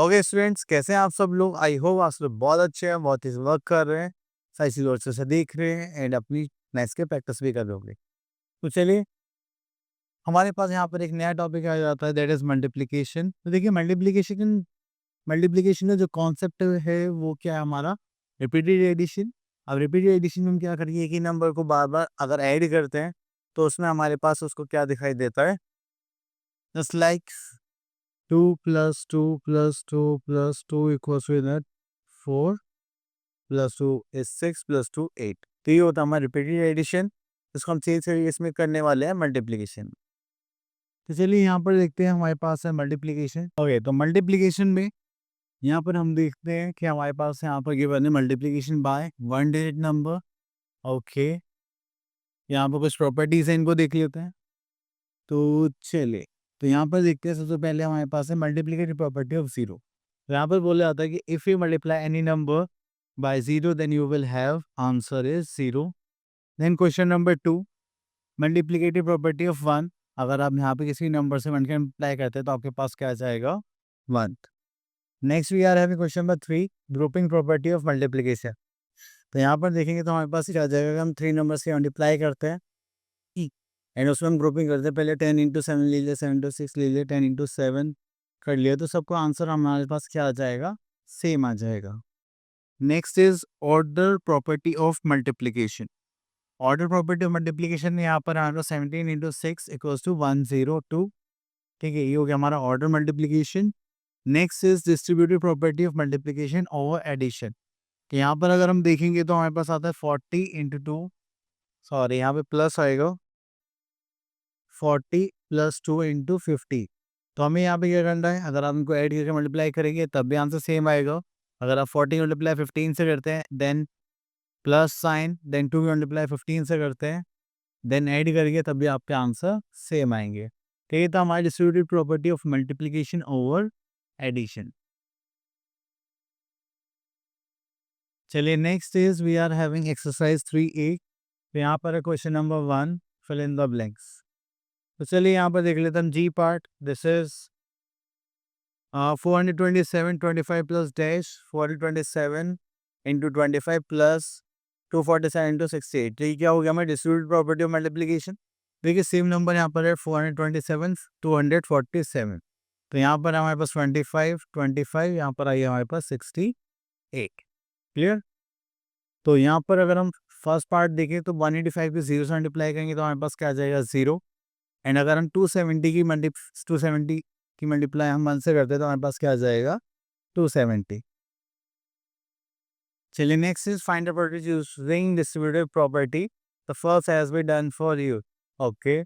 Okay students, कैसे हैं आप सब लोग? आई होप आप सब बहुत अच्छे हैं, बहुत ही वर्क कर रहे हैं, सही चीज़ से देख रहे हैं एंड अपनी मैथ्स के प्रैक्टिस भी कर रहे होंगे। तो चलिए, हमारे पास यहाँ पर एक नया टॉपिक आ जाता है, दैट इज़ मल्टीप्लिकेशन। तो देखिए, मल्टीप्लिकेशन मल्टीप्लिकेशन का जो कॉन्सेप्ट है वो क्या है हमारा? Repeated addition. अब रिपीटेड एडिशन में हम क्या करेंगे, एक ही नंबर को बार-बार अगर ऐड करते हैं, तो उसमें हमारे पास उसको क्या दिखाई देता है? Just like 2 + 2 + 2 + 2 = that 4 + 2 is 6 + 2 8। तो ये होता है हमारा रिपीटेड एडिशन। इसको हम चेंज करके इसमें करने वाले हैं मल्टीप्लिकेशन। तो चलिए यहाँ पर देखते हैं, हमारे पास है मल्टीप्लिकेशन। ओके, तो मल्टीप्लिकेशन में यहाँ पर हम देखते हैं कि हमारे पास यहाँ पर गिवन है multiplication by one digit number. Okay, यहाँ पर कुछ प्रॉपर्टीज है, इनको देख लेते हैं। तो चलिए, तो यहाँ पर देखते हैं, सबसे पहले हमारे पास है मल्टीप्लिकेटिव प्रॉपर्टी ऑफ जीरो। तो यहाँ पर बोला जाता है कि if you multiply any number by zero then you will have answer is zero. Then question number 2, multiplicative property of one. अगर आप यहाँ पे किसी नंबर से वन के मल्टीप्लाई करते हैं तो आपके पास क्या आ जाएगा? One. Next we are having question number 3, grouping property of multiplication. तो यहाँ पर देखेंगे तो हमारे पास क्या आ जाएगा कि हम 3 नंबर से मल्टीप्लाई करते हैं एंड उसमें हम ग्रुपिंग करते हैं। पहले 10 × 7 ले लिया, 7 × 6 ले लिया, 10 × 7 कर लिया, तो सबको आंसर हमारे पास क्या आ जाएगा? सेम आ जाएगा। Next is order property of multiplication. Order property of multiplication में यहाँ पर आ रहा 17 × 6 = 102। ठीक है, ये हो गया हमारा order multiplication. Next is distributive property of multiplication over addition. यहाँ पर अगर हम देखेंगे तो हमारे पास आता है 40 × 2, सॉरी यहाँ पे प्लस आएगा 40 + 2 × 50। तो हमें यहाँ पे क्या करना है, अगर आप इनको ऐड करके मल्टीप्लाई करेंगे तब भी आंसर सेम आएगा। अगर आप 40 मल्टीप्लाई 15 से करते हैं then plus sign, then 2 multiply 15 से करते हैं देन ऐड करिए तब भी आपके आंसर सेम आएंगे। तो ये था हमारी distributive property of multiplication over addition. चलिए, next is we are having exercise 3A। तो यहाँ पर है question number 1, fill in the blanks. तो चलिए यहाँ पर देख लेते हैं G part. This is 427 25 plus dash 427 × 25 plus 247 × 68। तो ये क्या हो गया हमारे डिस्ट्रीब्यूटिव प्रॉपर्टी ऑफ मल्टीप्लिकेशन। देखिए सेम नंबर यहाँ पर है 427 247। तो यहाँ पर हमारे पास 25 25, यहाँ पर आइए हमारे पास 68। क्लियर? तो यहाँ पर अगर हम फर्स्ट पार्ट देखें तो 185 को 0 से मल्टीप्लाई करेंगे तो हमारे पास क्या आ जाएगा? 0। एंड अगर हम 270 की मल्टीप्लाई हम 1 से करते हैं तो हमारे पास क्या आ जाएगा? 270। चलिए, next is find the properties using distributive property. The first has been done for you. Okay,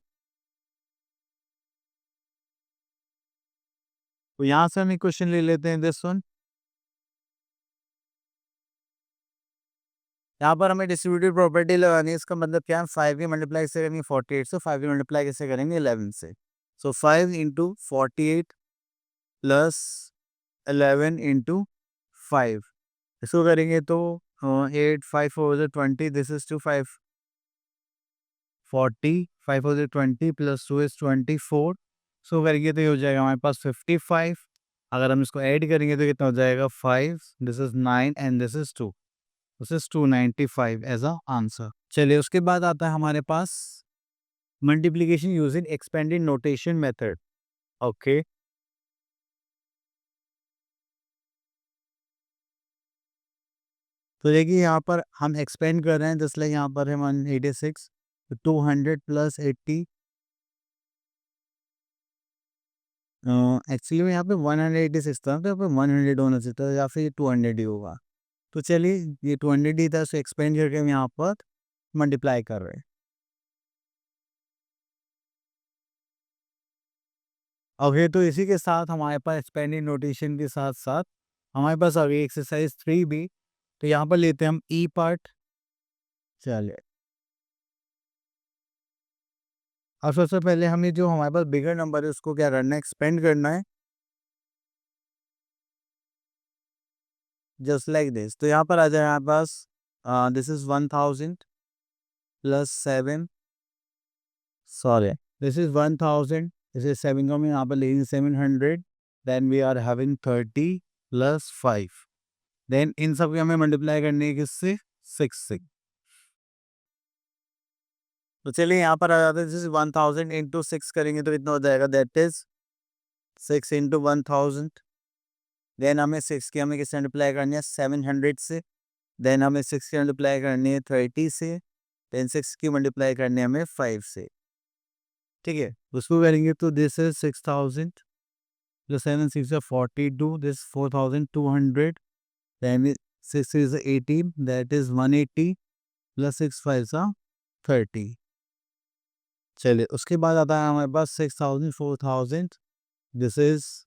तो यहाँ से हम एक क्वेश्चन ले लेते हैं, दिस वन। यहाँ पर हमें डिस्ट्रीब्यूटिव प्रॉपर्टी लगानी है, इसका मतलब क्या है? 5 की मल्टीप्लाई कैसे करेंगे? 48 से। 5 की मल्टीप्लाई कैसे करेंगे? 11 से। सो 5 × 48 प्लस 11 × 5, इसको करेंगे तो 8 5 4 = 20, दिस इज 2 5 40 5 4 = 20 प्लस 2 इज 24। सो करेंगे तो ये हो जाएगा हमारे पास 55। अगर हम इसको ऐड करेंगे तो कितना हो जाएगा? 5, this is 9 and this is 2, this is 295 as a answer. चलिए, उसके बाद आता है हमारे पास multiplication using expanded notation method. Okay, तो देखिए यहाँ पर हम एक्सपेंड कर रहे हैं, जस्ट लाइक यहाँ पर है 186, 200 प्लस 80। एक्चुअली में यहाँ पे 186 था, तो यहाँ पे 100 होना चाहिए था या फिर 200 ही होगा। तो चलिए, ये 200 ही था, सो एक्सपेंड करके हम यहाँ पर मल्टीप्लाई कर रहे हैं। ओके, तो इसी के साथ हमारे पास एक्सपेंडिंग नोटेशन के साथ साथ हमारे पास आ गई एक्सरसाइज 3B। तो यहाँ पर लेते हैं हम ई पार्ट। चलिए, अब सबसे पहले हमें जो हमारे पास बिगर नंबर है उसको क्या करना है? एक्सपेंड करना है, जस्ट लाइक दिस। तो यहाँ पर आ जाए हमारे पास this is 1000 plus 7, sorry, this is 1000, this is 7 को हम यहाँ पर लेंगे 700, then we are having 30 plus 5, then इन सब के हमें मल्टीप्लाई करनी है किससे, 6 से। तो चलिए यहाँ पर आ जाते हैं, जैसे 1000 इंटू 6 करेंगे तो कितना हो जाएगा, दैट इज 6 इंटू 1000, देन हमें 6 की हमें किससे मल्टीप्लाई करनी है, 700 से, देन हमें 6 की मल्टीप्लाई करनी है 30 से, देन 6 की मल्टीप्लाई करनी है हमें 5 से। ठीक है, उसको करेंगे तो this is 6000 plus 7 6 42, this 4200, then 6 is 18, that is 180 plus 6 5 30। चलिए उसके बाद आता है हमारे पास 6000 4000, दिस इज,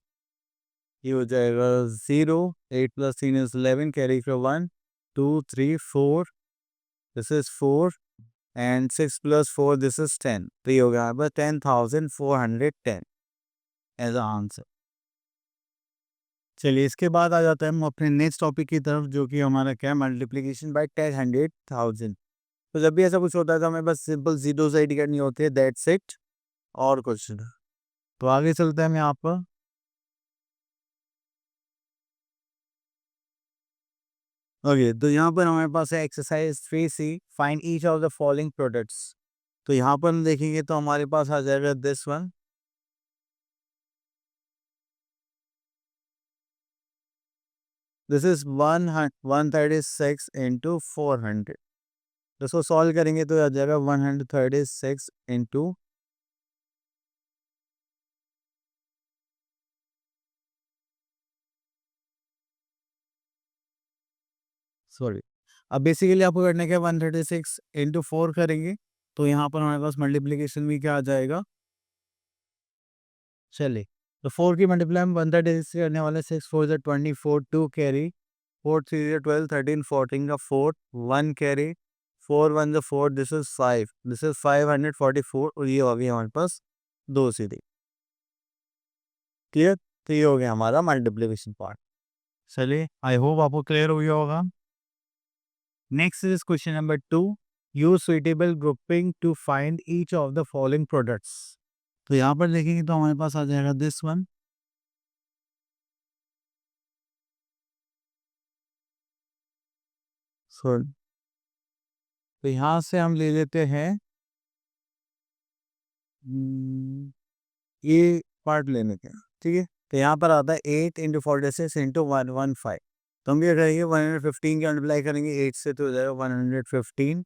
ये हो जाएगा 0, 8 प्लस 3 इज 11, कैरी का 1 2 3 4, this is 4, and 6 plus 4 this is 10, तो ये हो गया हमारे पास 10410 एज आंसर। चलिए इसके बाद आ जाता है हम अपने नेक्स्ट टॉपिक की तरफ, जो कि हमारा क्या है, मल्टीप्लिकेशन बाय 10,100,000। तो जब भी ऐसा कुछ होता है तो हमें बस सिंपल जीरो से ऐड करनी होती है, दैट्स इट, और कुछ नहीं। तो आगे चलते हैं हम यहाँ पर। ओके, तो यहाँ पर हमारे पास है exercise 3C, find each of the following products. तो यहाँ पर हम देखेंगे तो हमारे पास आ जाएगा this one, this is 136 into 400। इसको सॉल्व करेंगे तो आ जाएगा 136 इंटू, सॉरी, अब बेसिकली आपको करना क्या, 136 इंटू 4 करेंगे तो यहाँ पर हमारे पास मल्टीप्लीकेशन भी क्या आ जाएगा। चलिए, तो 4 की मल्टीप्लाई हम 136 से करने वाले, 6 4 जो 24, 2 कैरी, 4 3 जो 12 13 14 का 4, 1 कैरी, 4 1 जो 4, दिस इज 5, दिस इज 544, और ये हो गया हमारे पास 2 सीधी। क्लियर, तो ये हो गया हमारा मल्टीप्लीकेशन पार्ट। चलिए आई होप आपको क्लियर हो गया होगा। Next is question number 2, use suitable grouping to find each of the following products. तो यहाँ पर देखेंगे तो हमारे पास आ जाएगा दिस वन, सो तो यहाँ से हम ले लेते हैं, ये पार्ट ले लेते हैं, ठीक है। तो यहाँ पर आता है 8 इंटू 46 इंटू 115, तो हम ये करेंगे 115 की मल्टीप्लाई करेंगे 8 से, तो हो जाएगा 115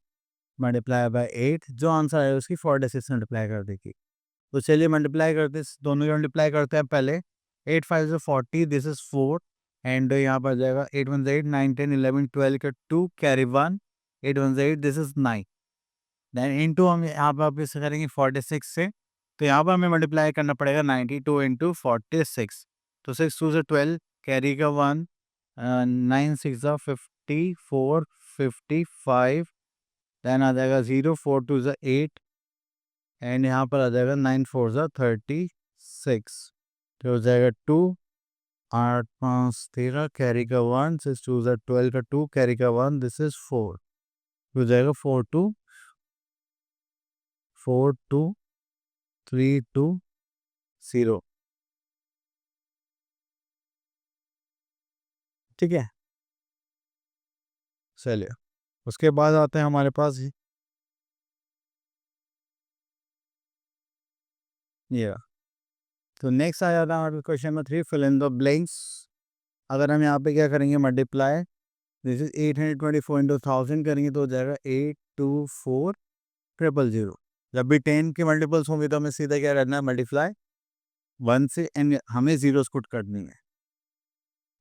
मल्टीप्लाई बाय 8, जो आंसर आएगा उसकी 46 मल्टीप्लाई कर देगी। तो चलिए मल्टीप्लाई करते हैं, दोनों की मल्टीप्लाई करते हैं पहले, 8 5 से 40, दिस इज 4, एंड यहाँ पर जाएगा 8 1 8 9 10 11 12 का 2 carry 1, 8 1 8, this is 9, then into हम यहाँ पर वापस करेंगे 46 से, तो यहाँ पर हमें मल्टीप्लाई करना पड़ेगा 92 इंटू 46, तो 6 2 से 12, कैरी का 1, 9 6 ज़ा 54 55, देन आ जाएगा 0 4 2 ज़ा 8, एंड यहाँ पर आ जाएगा 9 4 ज़ा 36, तो हो जाएगा 2, 8 5 13, कैरी का 1, 6 2 ज़ा 12 का 2, कैरी का 1, दिस इज 4, हो जाएगा 4 2 4 2 3 2 0। ठीक है, चलिए उसके बाद आते हैं हमारे पास ये, तो नेक्स्ट आ जाता है हमारे question number 3, fill in the blanks. अगर हम यहाँ पे क्या करेंगे, मल्टीप्लाई, दिस इज 824 इंटू 1000 करेंगे तो हो जाएगा 824000। जब भी 10 के मल्टीपल्स होंगे तो हमें सीधा क्या करना है, मल्टीप्लाई 1 से, एंड हमें जीरो पुट करनी है।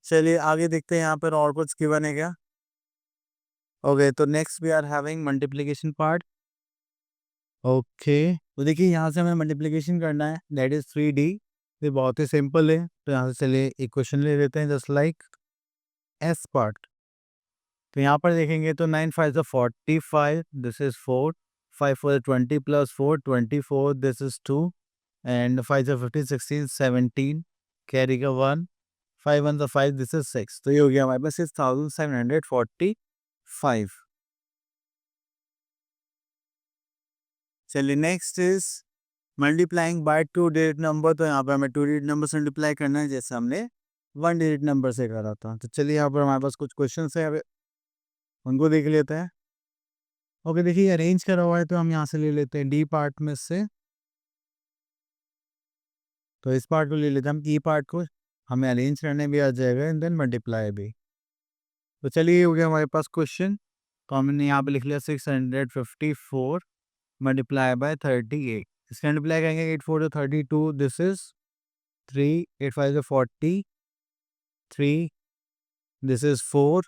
चलिए आगे देखते हैं यहाँ पर और कुछ गिवन है क्या। ओके, तो next we are having multiplication part. Okay, तो देखिए यहाँ से हमें मल्टीप्लिकेशन करना है, दैट इज 3D। ये बहुत ही सिंपल है, तो यहाँ से चलिए एक क्वेश्चन ले लेते हैं, जस्ट लाइक एस पार्ट। तो यहाँ पर देखेंगे तो 9 5 ज़ा 45, this is 4, 5 4 20 plus 4 24, this is 2, and 5 ज़ा 15 16 17, कैरी का 1, 5 1 ज़ा 5, दिस इज 6, तो ये हो गया हमारे पास 6745। चलिए next is multiplying by 2 digit number. तो यहाँ पर हमें 2 डिजिट नंबर से मल्टीप्लाई करना है जैसे हमने 1 डिजिट नंबर से करा था। तो चलिए यहाँ पर हमारे पास कुछ क्वेश्चन है, अब उनको देख लेते हैं। ओके, देखिए अरेंज करा हुआ है तो हम यहाँ से ले लेते हैं डी पार्ट में से। तो इस पार्ट को ले लेते हैं हम, ई पार्ट को हमें अरेंज करने भी आ जाएगा एंड देन मल्टीप्लाई भी। तो चलिए हो गया हमारे पास क्वेश्चन। तो हमने यहाँ पे लिख लिया 654 मल्टीप्लाई बाय 38। इसका मल्टीप्लाई करेंगे 8 4 32, this is 3 8 5 40, 3 this is 4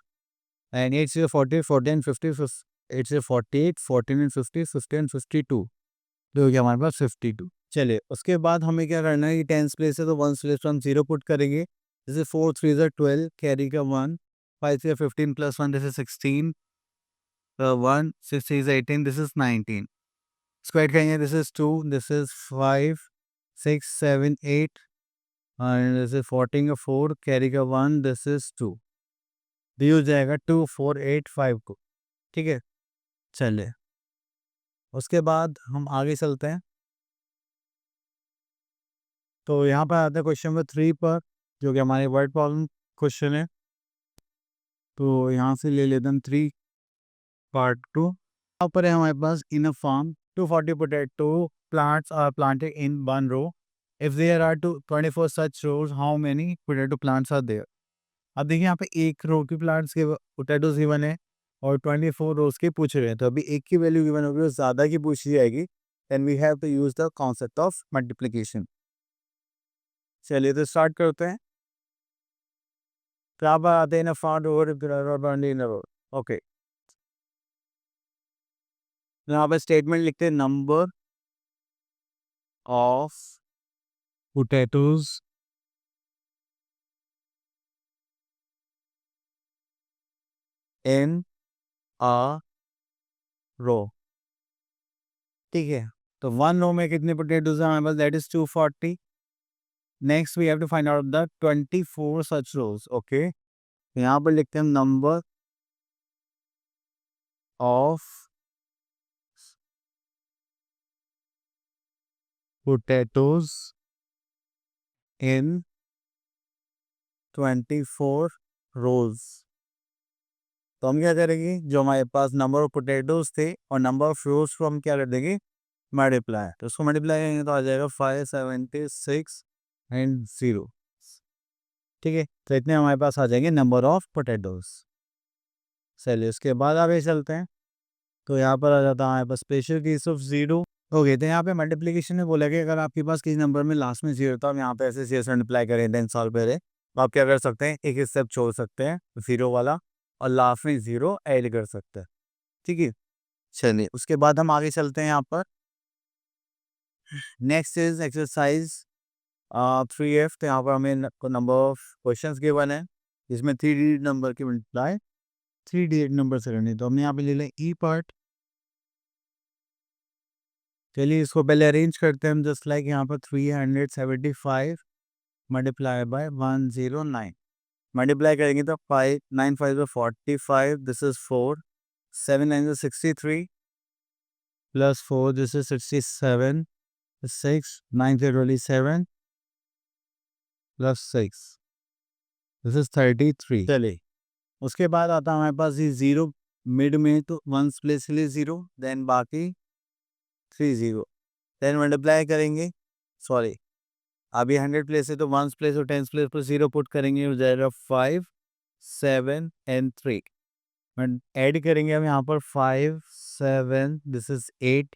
and 8 0 40 40 and 50 8 0 48 14 and 50 50 and 52। तो हो गया हमारे पास 52। चलिए उसके बाद हमें क्या करना है, ये टेंस प्लेस है तो वन प्लेस पर हम 0 पुट करेंगे। जैसे 4 3 12 कैरी का 1, 5 3 15 plus 1 this is 16, 1 6 3 18 this is 19। Square करेंगे, this is 2, this is 5 6 7 8 and this is 14 का 4 कैरी का 1, दिस इज 2। दी हो जाएगा 2 4 8 5 को। ठीक है, चलिए उसके बाद हम आगे चलते हैं। तो यहाँ पर आते हैं क्वेश्चन नंबर 3 पर, जो कि हमारे वर्ड प्रॉब्लम क्वेश्चन है। तो यहाँ से ले लेते हैं 3 पार्ट 2। यहाँ पर है हमारे पास in a farm 240 potato plants are planted in one row. If there are 24 such rows, how many potato plants are there. अब देखिए यहाँ पे एक रो के प्लांट्स के पोटैटोज गिवन है और 24 रोज के पूछ रहे हैं। तो अभी एक की वैल्यू गिवन होगी और ज़्यादा की पूछी जाएगी, then we have to use the concept of multiplication. चलिए तो स्टार्ट करते हैं। तो आप आते हैं ना फाउंड ओवर। ओके, यहाँ पे स्टेटमेंट लिखते हैं नंबर ऑफ पोटैटोज इन अ रो। ठीक है, तो वन रो में कितने पोटैटोज हैं हमारे पास, that is 240। Next we have to find out the 24 such rows. Okay, यहाँ पर लिखते हैं number of potatoes in 24 rows. तो हम क्या करेंगे, जो हमारे पास नंबर ऑफ पोटैटोज थे और नंबर ऑफ रोज को हम क्या कर देंगे, मल्टीप्लाई। तो उसको मल्टीप्लाई करेंगे तो आ जाएगा 576 एंड 0। ठीक है, तो इतने हमारे पास आ जाएंगे नंबर ऑफ पोटैटोज। चलिए उसके बाद आगे चलते हैं। तो यहाँ पर आ जाता है हमारे पास स्पेशल केस ऑफ 0। ओके, तो यहाँ पे मल्टीप्लिकेशन में बोला कि अगर आपके पास किसी नंबर में लास्ट में 0 तो आप यहाँ पे ऐसे 0 से मल्टीप्लाई करें देन सॉल्व करें। तो आप क्या कर सकते हैं, एक स्टेप छोड़ सकते हैं 0 वाला और लास्ट में 0 ऐड कर सकते हैं। ठीक है, चलिए उसके बाद हम आगे चलते हैं। यहाँ पर नेक्स्ट इज एक्सरसाइज 3F। तो यहाँ पर हमें नंबर ऑफ क्वेश्चंस गिवन है जिसमें 3 डिजिट नंबर की मल्टीप्लाई 3 डिजिट नंबर से करनी। तो हमने यहाँ पे ले लिया ई पार्ट। चलिए इसको पहले अरेंज करते हैं हम, जस्ट लाइक यहाँ पर 375 मल्टीप्लाई बाय 109। मल्टीप्लाई करेंगे तो 5 9 5 45, this is 4 7 9 63 plus 4 this is 67 6 9 27 plus 6 this is 33। चलिए उसके बाद आता है हमारे पास ये 0 मिड में, तो वंस प्लेस के लिए 0 देन बाकी 30 देन मल्टीप्लाई करेंगे। सॉरी, अभी 100 प्लेस है तो वंस प्लेस और टेंस प्लेस पर 0 पुट करेंगे, हो जाएगा 5 7 एंड 3। ऐड करेंगे हम यहाँ पर 5 7 this is 8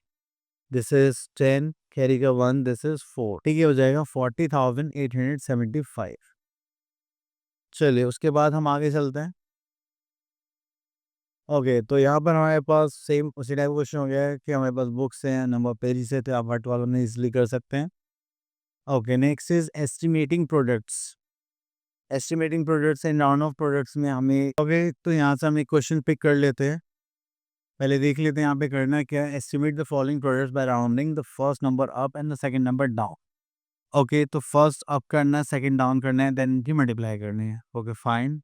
this is 10 carry का 1 दिस इज 4। ठीक है, हो जाएगा 40,875। चलिए उसके बाद हम आगे चलते हैं। ओके, तो यहाँ पर हमारे पास सेम उसी टाइप का क्वेश्चन हो गया है कि हमारे पास बुक्स हैं, नंबर पेजेस है, तो आप हट वालों में इजिली कर सकते हैं। Okay, next is estimating products. Estimating products and round of products में हमें, ओके तो यहाँ से हम एक क्वेश्चन पिक कर लेते हैं। पहले देख लेते हैं यहाँ पे करना क्या है। Estimate the following products by rounding the first number up and the second number down. Okay, तो फर्स्ट अप करना है, सेकंड डाउन करना है, देन इनकी मल्टीप्लाई करनी है। ओके फाइन,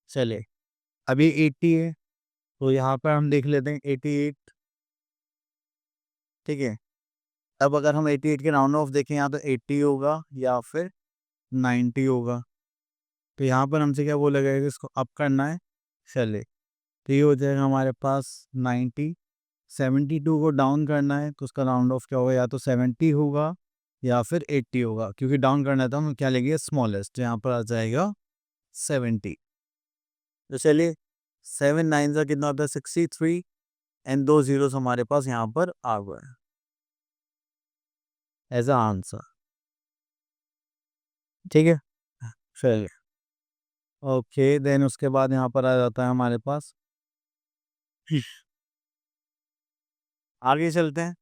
चलिए अभी 80 है तो यहाँ पर हम देख लेते हैं 88 ठीक है। अब अगर हम 88 के राउंड ऑफ देखें यहाँ तो 80 होगा या फिर 90 होगा। तो यहाँ पर हमसे क्या बोला गया कि इसको अप करना है। चलिए, तो ये हो जाएगा हमारे पास 90। 72 को डाउन करना है तो उसका राउंड ऑफ क्या होगा, या तो 70 होगा या फिर 80 होगा। क्योंकि डाउन करना है तो हम क्या लेंगे, स्मॉलेस्ट, यहाँ पर आ जाएगा 70। तो चलिए, 7 9 का कितना होता है, 63, एंड 2 जीरोस हमारे पास यहाँ पर आ गए एज अ आंसर। ठीक है, चलिए। ओके, देन उसके बाद यहाँ पर आ जाता है हमारे पास, आगे चलते हैं।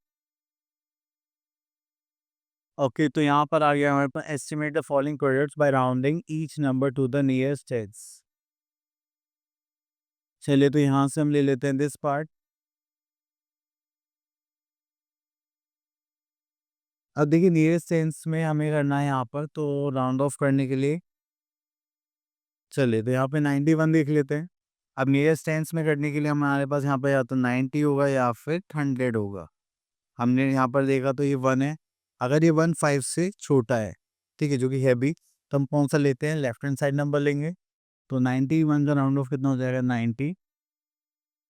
ओके, तो यहाँ पर आ गया हमारे पास, estimate the following products by rounding each number to the nearest tens. चलिए, तो यहाँ से हम ले लेते हैं दिस पार्ट। अब देखिए, नियरेस्ट टेंस में हमें करना है यहाँ पर, तो राउंड ऑफ करने के लिए चलिए, तो यहाँ पे 91 देख लेते हैं। अब नियरेस्ट टेंस में करने के लिए हमारे पास यहाँ पर या तो 90 होगा या फिर 100 होगा। हमने यहाँ पर देखा तो ये 1 है। अगर ये 1 5 से छोटा है, ठीक है, जो कि है भी, तो हम कौन सा लेते हैं, लेफ्ट हैंड साइड नंबर लेंगे। तो 91 का राउंड ऑफ कितना हो जाएगा, 90।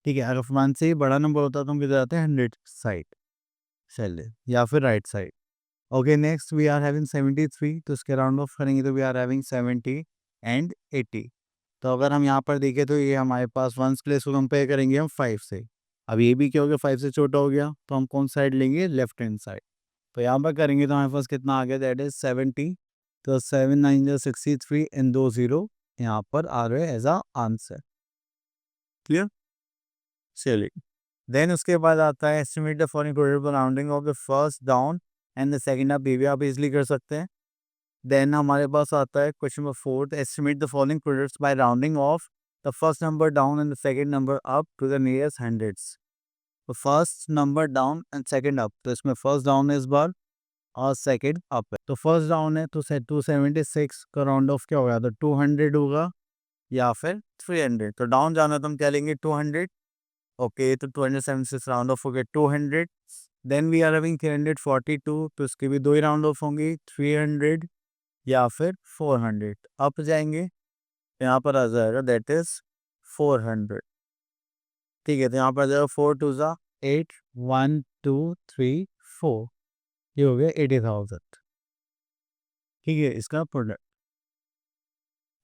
ठीक है, अगर 1 से बड़ा नंबर होता है तो हम किधर जाते हैं, 100 साइड, चलिए, या फिर right side. Okay, next we are having 73, तो इसके राउंड ऑफ करेंगे तो वी आर हैविंग 70 एंड 80। तो अगर हम यहाँ पर देखें तो ये हमारे पास वंस प्लेस को कंपेयर करेंगे हम 5 से। अब ये भी क्या हो गया, 5 से छोटा हो गया, तो हम कौन साइड लेंगे, लेफ्ट हैंड साइड। तो यहाँ पर करेंगे तो हमारे पास कितना आ गया, दैट इज 70। तो 7 9 63 एंड 2 0 यहाँ पर आ रहे एज आ आंसर। क्लियर, चलिए। देन उसके बाद आता है, estimate the following product rounding off the first down and the second up. ये भी आप इजिली कर सकते हैं। देन हमारे पास आता है question number 4, estimate the following products by rounding off the first number down and the second number up to the nearest hundreds. तो first number down and second up, तो इसमें फर्स्ट डाउन है इस बार और सेकंड अप है। तो first down है तो 276 का राउंड ऑफ क्या होगा, तो 200 होगा या फिर 300। तो डाउन जाना तो हम क्या लेंगे, 200। ओके, तो 276 राउंड ऑफ हो गए 200। देन वी आर हैविंग 342, तो इसके भी दो ही राउंड ऑफ होंगे, 300 या फिर 400। अप जाएंगे, यहाँ पर आ जाएगा दैट इज 400। ठीक है, तो यहाँ पर आ जाएगा 4 2 ज़ा 8, 1 2 3 4, ये हो गया 80,000। ठीक है, इसका प्रोडक्ट।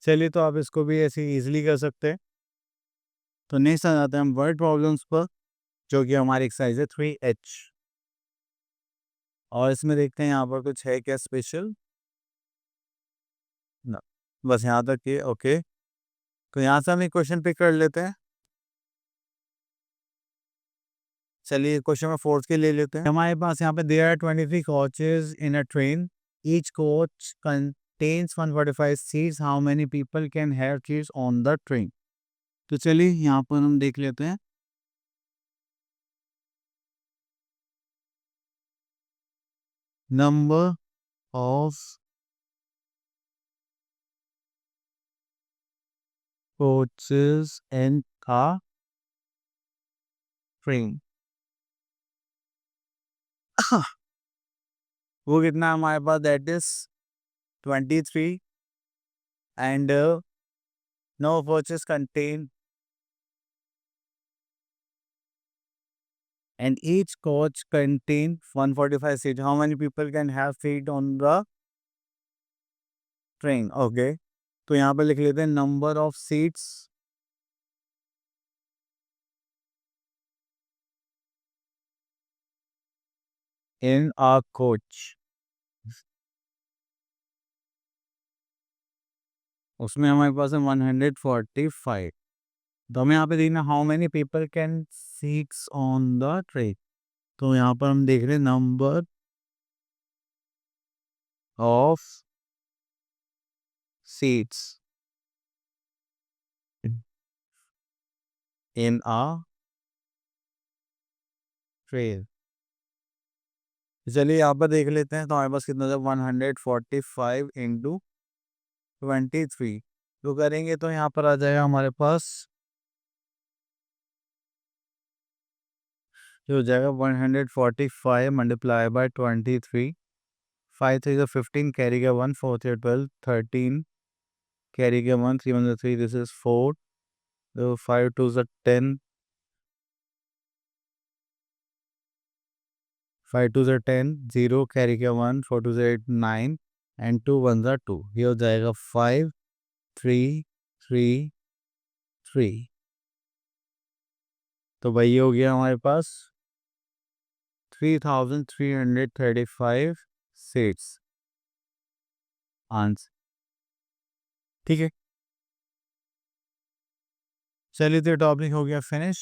चलिए, तो आप इसको भी ऐसे इजीली कर सकते हैं। तो नेक्स्ट आ जाते हैं हम वर्ड प्रॉब्लम्स पर, जो कि हमारी एक्सरसाइज है 3H। और इसमें देखते हैं यहाँ पर कुछ है क्या स्पेशल ना, बस यहाँ तक ये। ओके, तो यहाँ से हम एक क्वेश्चन पिक कर लेते हैं। चलिए, क्वेश्चन नंबर 4 के ले लेते हैं। हमारे पास यहाँ पे there are 23 coaches in a train, each coach contains 145 seats, how many people can have seats on the train. तो चलिए, यहाँ पर हम देख लेते हैं। Number of coaches in a train, वो कितना है हमारे पास, that is 23, and no coaches contain and each coach contain 145 seats. How many people can have seat on the train? Okay, तो यहाँ पे लिख लेते हैं number of seats in a coach. उसमें हमारे पास है 145। तो हमें यहाँ पे देखना how many people can seats on the train. तो यहाँ पर हम देख रहे हैं number of seats in a train. चलिए, यहाँ पर देख लेते हैं, तो हमारे पास कितना था, 145 इंटू 23। तो करेंगे तो यहाँ पर आ जाएगा हमारे पास ये हो जाएगा 145 मल्टीप्लाई बाय 23, 5 3 is 15, carry का 1, 4 3 12, 13, carry का 1, 3 1 is 3, this is 4, so 5 2 is 10, 5 2 is 10, 0, carry का 1, 4 2 is 8, 9, and 2 1 is 2. ये हो जाएगा 5 3 3 3. तो भाई ये हो गया हमारे पास 3335 सीट्स आंसर. ठीक है, चलिए तो टॉपिक हो गया फिनिश.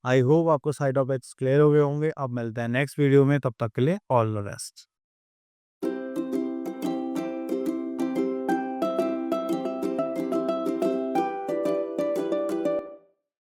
आई होप आपको सारे टॉपिक्स क्लियर हो गए होंगे. अब मिलते हैं नेक्स्ट वीडियो में, तब तक के लिए ऑल द बेस्ट.